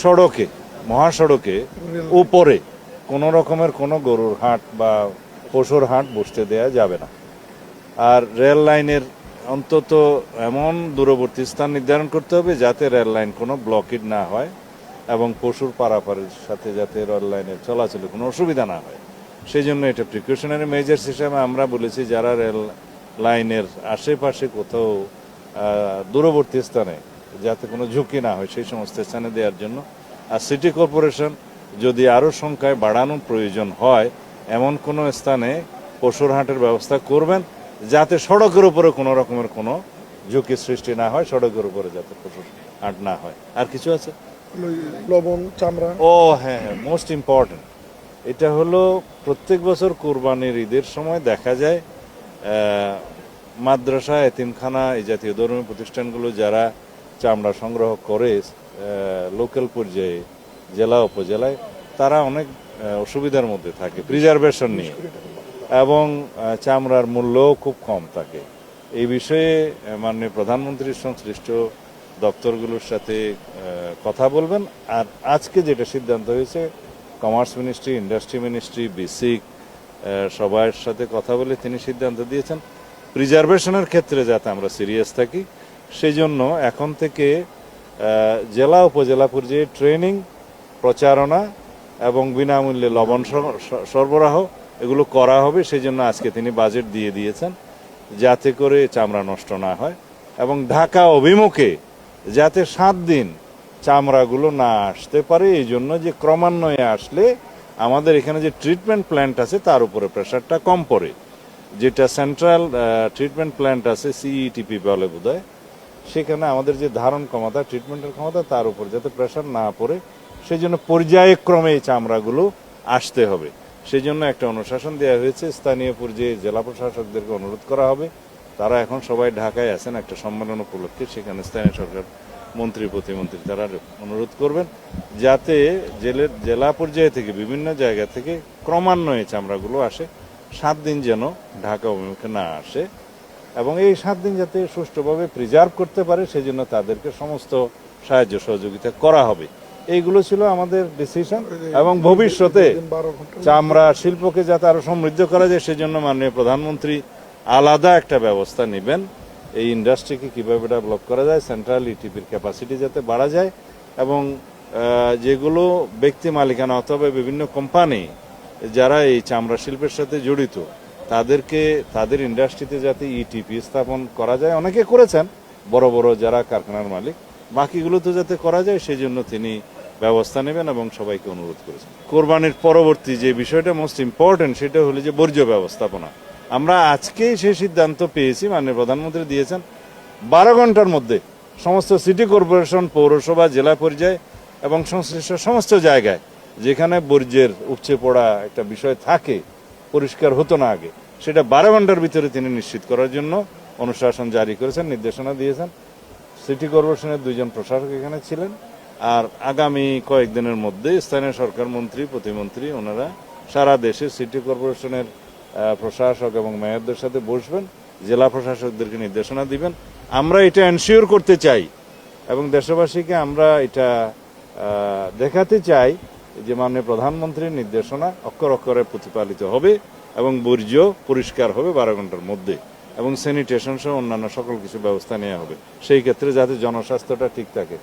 সড়কে, মহাসড়কে উপরে কোনো রকমের কোনো গরুর হাট বা পশুর হাট বসতে দেয়া যাবে না। আর রেল লাইনের অন্তত এমন দূরবর্তী স্থান নির্ধারণ করতে হবে যাতে রেল লাইন কোনো ব্লকেজ না হয় এবং পশুর পারাপারের সাথে যাতে রেল লাইনের চলাচলে কোনো অসুবিধা না হয়। সেই জন্য এটা প্রিকশনারি মেজার্স হিসেবে আমরা বলেছি যারা রেল লাইনের আশেপাশে কোথাও দূরবর্তী স্থানে যাতে কোনো ঝুঁকি না হয় সেই সমস্ত স্থানে দেওয়ার জন্য। আর সিটি কর্পোরেশন যদি আরও সংখ্যায় বাড়ানোর প্রয়োজন হয় এমন কোনো স্থানে পশুর হাটের ব্যবস্থা করবেন যাতে সড়কের উপরে কোনো রকমের কোনো ঝুঁকি সৃষ্টি না হয়, সড়কের উপরে যাতে পশুর হাট না হয়। আর কিছু আছে? লবণ, চামড়া। ও হ্যাঁ, মোস্ট ইম্পর্টেন্ট এটা হলো প্রত্যেক বছর কোরবানির ঈদের সময় দেখা যায় মাদ্রাসা, এতিমখানা, এই জাতীয় ধর্মীয় প্রতিষ্ঠানগুলো যারা চামড়া সংগ্রহ করে লোকাল পর্যায়ে, জেলা উপজেলায়, তারা অনেক অসুবিধার মধ্যে থাকে প্রিজার্ভেশন নিয়ে এবং চামড়ার মূল্যও খুব কম থাকে। এই বিষয়ে মাননীয় প্রধানমন্ত্রীর সংশ্লিষ্ট দপ্তরগুলোর সাথে কথা বলবেন। আর আজকে যেটা সিদ্ধান্ত হয়েছে, commerce ministry, industry ministry, basic সবার সাথে কথা বলে তিনি সিদ্ধান্ত দিয়েছেন প্রিজার্ভেশনের ক্ষেত্রে যাতে আমরা সিরিয়াস থাকি। সেই জন্য এখন থেকে জেলা উপজেলা পর্যায়ে ট্রেনিং, প্রচারণা এবং বিনামূল্যে লবণ সরবরাহ এগুলো করা হবে। সেই জন্য আজকে তিনি বাজেট দিয়ে দিয়েছেন যাতে করে চামড়া নষ্ট না হয় এবং ঢাকা অভিমুখে যাতে 7 দিন চামড়াগুলো না আসতে পারে। এই জন্য যে ক্রমান্বয়ে আসলে আমাদের এখানে যে ট্রিটমেন্ট প্ল্যান্ট আছে তার উপরে প্রেশারটা কম পড়ে, যেটা সেন্ট্রাল ট্রিটমেন্ট প্ল্যান্ট আছে সিইটিপি বলে বোধহয়, সেখানে আমাদের যে ধারণ ক্ষমতা, ট্রিটমেন্টের ক্ষমতা, তার উপর যাতে প্রেশার না পড়ে সেই জন্য পর্যায়ক্রমে এই চামড়াগুলো আসতে হবে। সেই জন্য একটা অনুশাসন দেওয়া হয়েছে। স্থানীয় পর্যায়ে জেলা প্রশাসকদেরকে অনুরোধ করা হবে, তারা এখন সবাই ঢাকায় আছেন একটা সম্মেলন উপলক্ষে, সেখানে স্থানীয় সরকার মন্ত্রী, প্রতিমন্ত্রী তারা অনুরোধ করবেন যাতে জেলা পর্যায়ে থেকে বিভিন্ন জায়গা থেকে ক্রমান্বয়ে চামড়াগুলো আসে, 7 দিন যেন ঢাকা অভিমুখে না আসে এবং এই 7 দিন যাতে সুষ্ঠুভাবে প্রিজার্ভ করতে পারে সেই জন্য তাদেরকে সমস্ত সাহায্য সহযোগিতা করা হবে। এইগুলো ছিল আমাদের ডিসিশন এবং ভবিষ্যতে চামড়া শিল্পকে যাতে আরো সমৃদ্ধ করা যায় সেজন্য মাননীয় প্রধানমন্ত্রী আলাদা একটা ব্যবস্থা নেবেন। এই ইন্ডাস্ট্রিকে কিভাবে ডেভেলপ করা যায়, সেন্ট্রাল ইটিপির ক্যাপাসিটি যাতে বাড়া যায় এবং যেগুলো ব্যক্তি মালিকানা অথবা বিভিন্ন কোম্পানি যারা এই চামড়া শিল্পের সাথে জড়িত তাদেরকে তাদের ইন্ডাস্ট্রিতে যাতে ইটিপি স্থাপন করা যায়। অনেকে করেছেন, বড় বড় যারা কারখানার মালিক, বাকিগুলো তো যাতে করা যায় সেই জন্য তিনি ব্যবস্থা নেবেন এবং সবাইকে অনুরোধ করেছেন। কোরবানির পরবর্তী যে বিষয়টা মোস্ট ইম্পর্টেন্ট সেটা হলো যে বর্জ্য ব্যবস্থাপনা। আমরা আজকেই সেই সিদ্ধান্ত পেয়েছি, মাননীয় প্রধানমন্ত্রী দিয়েছেন 12 ঘন্টার মধ্যে সমস্ত সিটি কর্পোরেশন, পৌরসভা, জেলা পর্যায়ে এবং সংশ্লিষ্ট সমস্ত জায়গায় যেখানে বর্জ্যের উপচে পড়া একটা বিষয় থাকে, পরিষ্কার হতো না আগে, সেটা 12 ঘন্টার ভিতরে তিনি নিশ্চিত করার জন্য অনুশাসন জারি করেছেন, নির্দেশনা দিয়েছেন। সিটি কর্পোরেশনের 2 জন প্রশাসক এখানে ছিলেন। আর আগামী কয়েকদিনের মধ্যে স্থানীয় সরকার মন্ত্রী, প্রতিমন্ত্রী ওনারা সারা দেশে সিটি কর্পোরেশনের প্রশাসক এবং মেয়রদের সাথে বসবেন, জেলা প্রশাসকদেরকে নির্দেশনা দিবেন। আমরা এটা এনশিওর করতে চাই এবং দেশবাসীকে আমরা এটা দেখাতে চাই যে মাননীয় প্রধানমন্ত্রীর নির্দেশনা অক্ষর অক্ষরে প্রতিপালিত হবে এবং বর্জ্য পরিষ্কার হবে 12 ঘন্টার মধ্যে এবং স্যানিটেশন সহ অন্যান্য সকল কিছু ব্যবস্থা নেওয়া হবে সেই ক্ষেত্রে যাতে জনস্বাস্থ্যটা ঠিক থাকে।